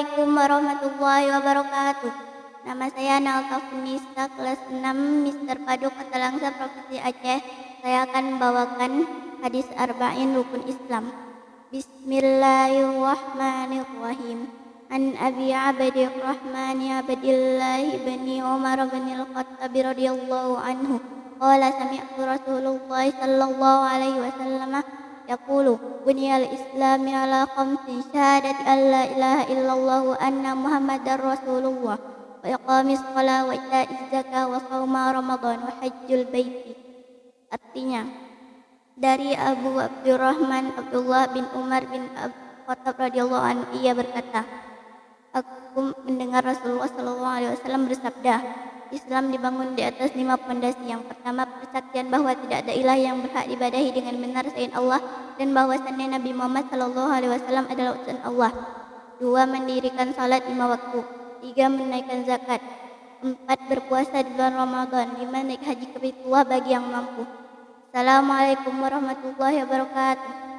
Assalamualaikum warahmatullahi wabarakatuh. Nama saya Naltafunisa, kelas 6, Mister Paduk, Kota Langsa, Provinsi Aceh. Saya akan membawakan hadis arba'in rukun Islam. Bismillahirrahmanirrahim. An Abi Abdirrahman Abdillah bin Umar bin Al-Khattab radhiyallahu anhu qala sami'tu Rasulullah sallallahu alaihi wasallam yaqulu buniyal islami ala khamsin syahadati an la ilaha illallah wa anna muhammadar rasulullah wa iqamis shalah wa ita'iz zakah wa shauma ramadan wa hajjul baiti. Artinya, dari Abu Abdurrahman Abdullah bin Umar bin Khattab radhiyallahu anhu, ia berkata, aku mendengar Rasulullah SAW bersabda, Islam dibangun di atas 5 pondasi. Yang pertama, persaksian bahwa tidak ada ilah yang berhak ibadahi dengan benar selain Allah dan bahwasannya Nabi Muhammad SAW adalah utusan Allah. 2. Mendirikan salat 5 waktu. 3. Menunaikan zakat. 4. Berpuasa di bulan Ramadan. 5. Naik haji ke Baitullah bagi yang mampu. Assalamualaikum warahmatullahi wabarakatuh.